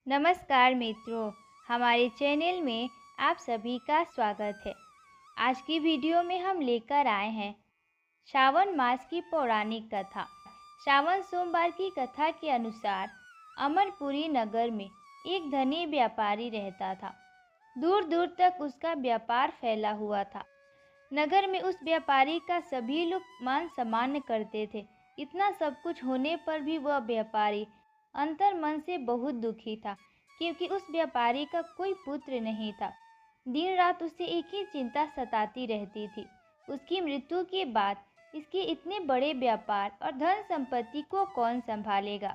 नमस्कार मित्रों, हमारे चैनल में आप सभी का स्वागत है। आज की वीडियो में हम लेकर आए हैं श्रावण मास की पौराणिक कथा। श्रावण सोमवार की कथा के अनुसार अमरपुरी नगर में एक धनी व्यापारी रहता था। दूर दूर तक उसका व्यापार फैला हुआ था। नगर में उस व्यापारी का सभी लोग मान सम्मान करते थे। इतना सब कुछ होने पर भी वह व्यापारी अंतर मन से बहुत दुखी था, क्योंकि उस व्यापारी का कोई पुत्र नहीं था। दिन रात उसे एक ही चिंता सताती रहती थी, उसकी मृत्यु के बाद इसके इतने बड़े व्यापार और धन संपत्ति को कौन संभालेगा।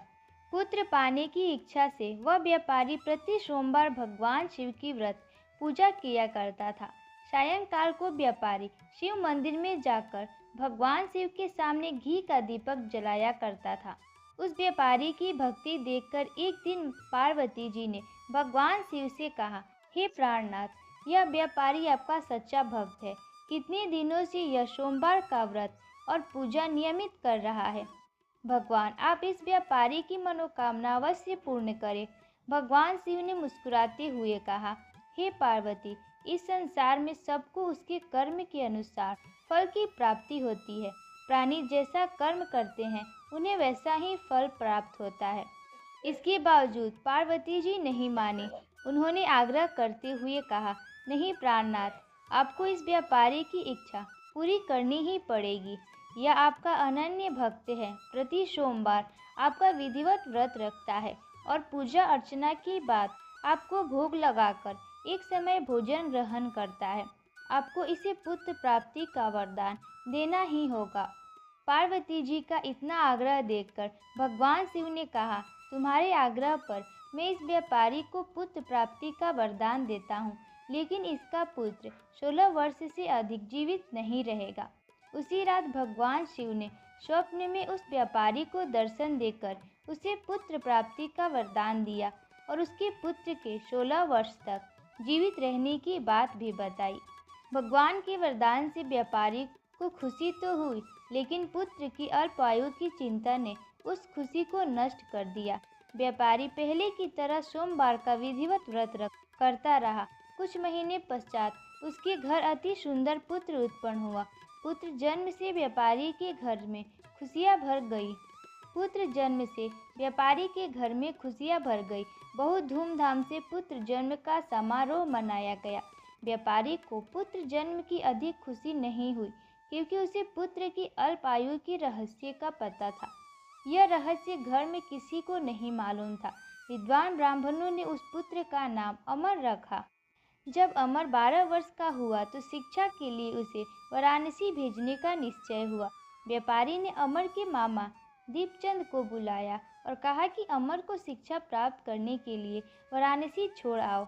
पुत्र पाने की इच्छा से वह व्यापारी प्रति सोमवार भगवान शिव की व्रत पूजा किया करता था। सायंकाल को व्यापारी शिव मंदिर में जाकर भगवान शिव के सामने घी का दीपक जलाया करता था। उस व्यापारी की भक्ति देखकर एक दिन पार्वती जी ने भगवान शिव से कहा, हे प्राणनाथ, यह व्यापारी आपका सच्चा भक्त है। कितने दिनों से यह सोमवार का व्रत और पूजा नियमित कर रहा है। भगवान, आप इस व्यापारी की मनोकामना अवश्य पूर्ण करें। भगवान शिव ने मुस्कुराते हुए कहा, हे पार्वती, इस संसार में सबको उसके कर्म के अनुसार फल की प्राप्ति होती है। प्राणी जैसा कर्म करते हैं उन्हें वैसा ही फल प्राप्त होता है। इसके बावजूद पार्वती जी नहीं मानी। उन्होंने आग्रह करते हुए कहा, नहीं प्राणनाथ, आपको इस व्यापारी की इच्छा पूरी करनी ही पड़ेगी। यह आपका अनन्य भक्त है। प्रति सोमवार आपका विधिवत व्रत रखता है और पूजा अर्चना के बाद आपको भोग लगाकर एक समय भोजन ग्रहण करता है। आपको इसे पुत्र प्राप्ति का वरदान देना ही होगा। पार्वती जी का इतना आग्रह देखकर भगवान शिव ने कहा, तुम्हारे आग्रह पर मैं इस व्यापारी को पुत्र प्राप्ति का वरदान देता हूँ, लेकिन इसका पुत्र 16 वर्ष से अधिक जीवित नहीं रहेगा। उसी रात भगवान शिव ने स्वप्न में उस व्यापारी को दर्शन देकर उसे पुत्र प्राप्ति का वरदान दिया और उसके पुत्र के 16 वर्ष तक जीवित रहने की बात भी बताई। भगवान के वरदान से व्यापारी को खुशी तो हुई, लेकिन पुत्र की अल्प आयु की चिंता ने उस खुशी को नष्ट कर दिया। व्यापारी पहले की तरह सोमवार का विधिवत व्रत करता रहा। कुछ महीने पश्चात उसके घर अति सुंदर पुत्र उत्पन्न हुआ। पुत्र जन्म से व्यापारी के घर में खुशियाँ भर गई। बहुत धूमधाम से पुत्र जन्म का समारोह मनाया गया। व्यापारी को पुत्र जन्म की अधिक खुशी नहीं हुई, क्योंकि उसे पुत्र की अल्प आयु के रहस्य का पता था। यह रहस्य घर में किसी को नहीं मालूम था। विद्वान ब्राह्मणों ने उस पुत्र का नाम अमर रखा। जब अमर 12 वर्ष का हुआ तो शिक्षा के लिए उसे वाराणसी भेजने का निश्चय हुआ। व्यापारी ने अमर के मामा दीपचंद को बुलाया और कहा कि अमर को शिक्षा प्राप्त करने के लिए वाराणसी छोड़ आओ।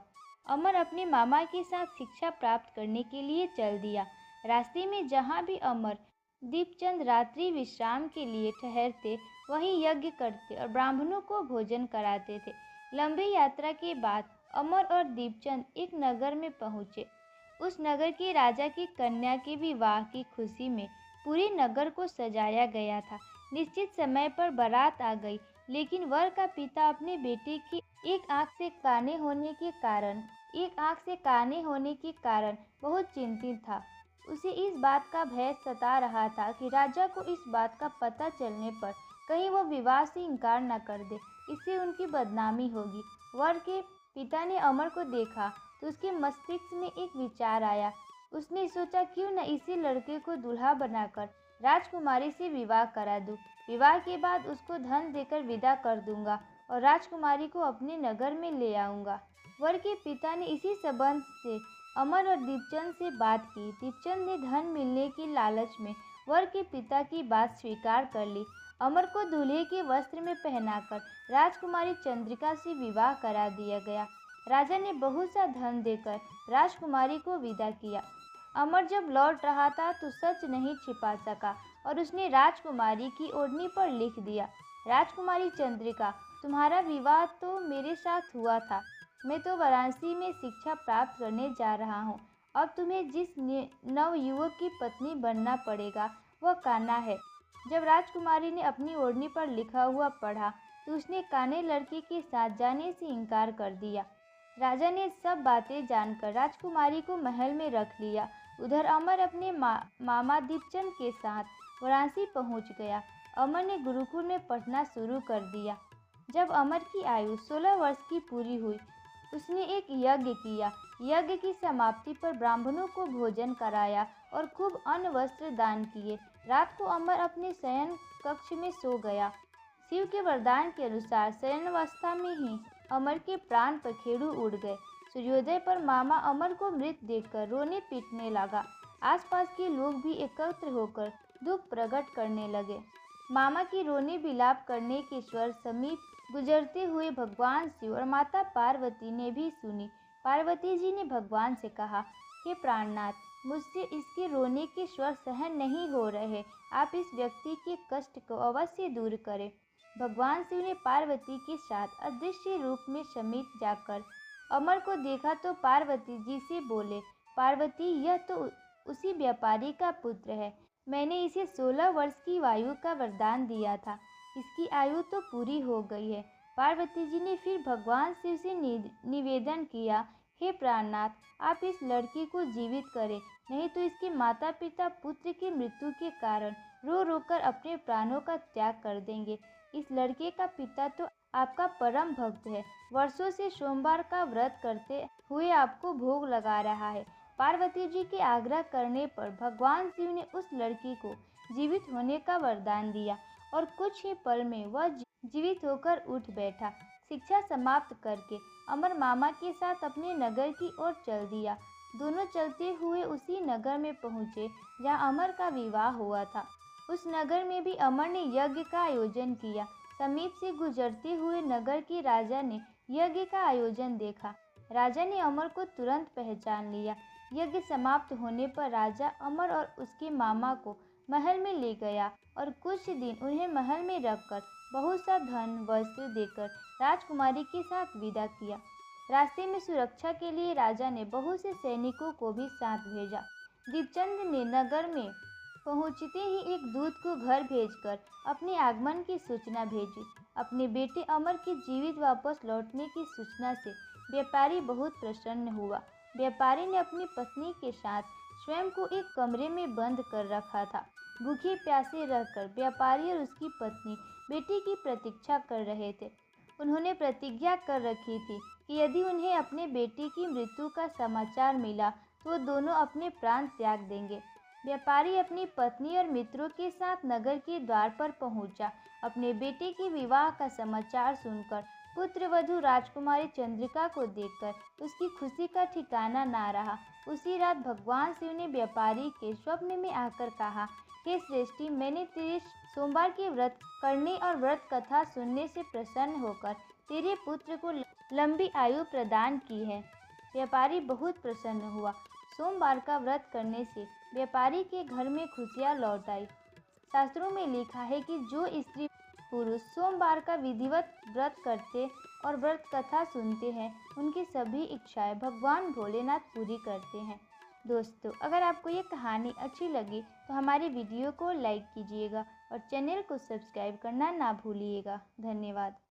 अमर अपने मामा के साथ शिक्षा प्राप्त करने के लिए चल दिया। रास्ते में जहाँ भी अमर दीपचंद रात्रि विश्राम के लिए ठहरते, वहीं यज्ञ करते और ब्राह्मणों को भोजन कराते थे। लंबी यात्रा के बाद अमर और दीपचंद एक नगर में पहुँचे। उस नगर के राजा की कन्या के विवाह की खुशी में पूरे नगर को सजाया गया था। निश्चित समय पर बारात आ गई, लेकिन वर का पिता अपने बेटे की एक आंख से काने होने के कारण बहुत चिंतित था। उसे इस बात का भय सता रहा था कि राजा को इस बात का पता चलने पर कहीं वह विवाह से इनकार न कर दे, इससे उनकी बदनामी होगी। वर के पिता ने अमर को देखा तो उसके मस्तिष्क में एक विचार आया। उसने सोचा, क्यों न इसी लड़के को दूल्हा बनाकर राजकुमारी से विवाह करा दूं। विवाह के बाद उसको धन देकर विदा कर दूंगा और राजकुमारी को अपने नगर में ले आऊंगा। वर के पिता ने इसी संबंध से अमर और दीपचंद से बात की। दीपचंद ने धन मिलने की लालच में वर के पिता की बात स्वीकार कर ली। अमर को दूल्हे के वस्त्र में पहनाकर राजकुमारी चंद्रिका से विवाह करा दिया गया। राजा ने बहुत सा धन देकर राजकुमारी को विदा किया। अमर जब लौट रहा था तो सच नहीं छिपा सका और उसने राजकुमारी की ओढ़नी पर लिख दिया, राजकुमारी चंद्रिका, तुम्हारा विवाह तो मेरे साथ हुआ था। मैं तो वाराणसी में शिक्षा प्राप्त करने जा रहा हूँ। अब तुम्हें जिस नवयुवक की पत्नी बनना पड़ेगा वह कान्हा है। जब राजकुमारी ने अपनी ओढ़नी पर लिखा हुआ पढ़ा तो उसने काने लड़के के साथ जाने से इनकार कर दिया। राजा ने सब बातें जानकर राजकुमारी को महल में रख लिया। उधर अमर अपने मामा दीपचंद के साथ वाराणसी पहुंच गया। अमर ने गुरुकुल में पढ़ना शुरू कर दिया। जब अमर की आयु 16 वर्ष की पूरी हुई, उसने एक यज्ञ किया। यज्ञ की समाप्ति पर ब्राह्मणों को भोजन कराया और खूब अन्न वस्त्र दान किए। रात को अमर अपने शयन कक्ष में सो गया। शिव के वरदान के अनुसार शयनावस्था में ही अमर के प्राण पखेरु उड़ गए। सूर्योदय पर मामा अमर को मृत देखकर रोने पीटने लगा। आसपास के लोग भी एकत्र होकर दुख प्रकट करने लगे। मामा की रोने बिलाप करने के स्वर समीप गुजरते हुए भगवान शिव और माता पार्वती ने भी सुनी। पार्वती जी ने भगवान से कहा, हे प्राणनाथ, मुझसे इसके रोने के स्वर सहन नहीं हो रहे। आप इस व्यक्ति के कष्ट को अवश्य दूर करें। भगवान शिव ने पार्वती के साथ अदृश्य रूप में समीप जाकर अमर को देखा तो पार्वती जी से बोले, पार्वती, यह तो उसी व्यापारी का पुत्र है। मैंने इसे 16 वर्ष की आयु का वरदान दिया था। इसकी आयु तो पूरी हो गई है। पार्वती जी ने फिर भगवान शिव से निवेदन किया, हे प्राणनाथ, आप इस लड़की को जीवित करें, नहीं तो इसके माता पिता पुत्र की मृत्यु के कारण रो रो कर अपने प्राणों का त्याग कर देंगे। इस लड़के का पिता तो आपका परम भक्त है, वर्षों से सोमवार का व्रत करते हुए आपको भोग लगा रहा है। पार्वती जी के आग्रह करने पर भगवान शिव ने उस लड़की को जीवित होने का वरदान दिया और कुछ ही पल में वह जीवित होकर उठ बैठा। शिक्षा समाप्त करके अमर मामा के साथ अपने नगर की ओर चल दिया। दोनों चलते हुए उसी नगर में पहुँचे जहाँ अमर का विवाह हुआ था। उस नगर में भी अमर ने यज्ञ का आयोजन किया। समीप से गुजरते हुए नगर के राजा ने यज्ञ का आयोजन देखा। राजा ने अमर को तुरंत पहचान लिया। यज्ञ समाप्त होने पर राजा अमर और उसके मामा को महल में ले गया और कुछ दिन उन्हें महल में रखकर बहुत सा धन वस्त्र देकर राजकुमारी के साथ विदा किया। रास्ते में सुरक्षा के लिए राजा ने बहुत से सैनिकों को भी साथ भेजा। दीपचंद ने नगर में पहुंचते ही एक दूत को घर भेजकर अपने आगमन की सूचना भेजी। अपने बेटे अमर के जीवित वापस लौटने की सूचना से व्यापारी बहुत प्रसन्न हुआ। व्यापारी ने अपनी पत्नी के साथ स्वयं को एक कमरे में बंद कर रखा था। भूखे प्यासे रहकर व्यापारी और उसकी पत्नी बेटी की प्रतीक्षा कर रहे थे। उन्होंने प्रतिज्ञा कर रखी थी कि यदि उन्हें अपने बेटे की मृत्यु का समाचार मिला तो दोनों अपने प्राण त्याग देंगे। व्यापारी अपनी पत्नी और मित्रों के साथ नगर के द्वार पर पहुंचा। अपने बेटे के विवाह का समाचार सुनकर पुत्र वधू राजकुमारी चंद्रिका को देखकर उसकी खुशी का ठिकाना ना रहा। उसी रात भगवान शिव ने व्यापारी के स्वप्न में आकर कहा, हे श्रेष्ठी, मैंने तेरे सोमवार के व्रत करने और व्रत कथा सुनने से प्रसन्न होकर तेरे पुत्र को लंबी आयु प्रदान की है। व्यापारी बहुत प्रसन्न हुआ। सोमवार का व्रत करने से व्यापारी के घर में खुशियाँ लौट आई। शास्त्रों में लिखा है कि जो स्त्री पुरुष सोमवार का विधिवत व्रत करते और व्रत कथा सुनते हैं, उनकी सभी इच्छाएं भगवान भोलेनाथ पूरी करते हैं। दोस्तों, अगर आपको ये कहानी अच्छी लगी तो हमारे वीडियो को लाइक कीजिएगा और चैनल को सब्सक्राइब करना ना भूलिएगा। धन्यवाद।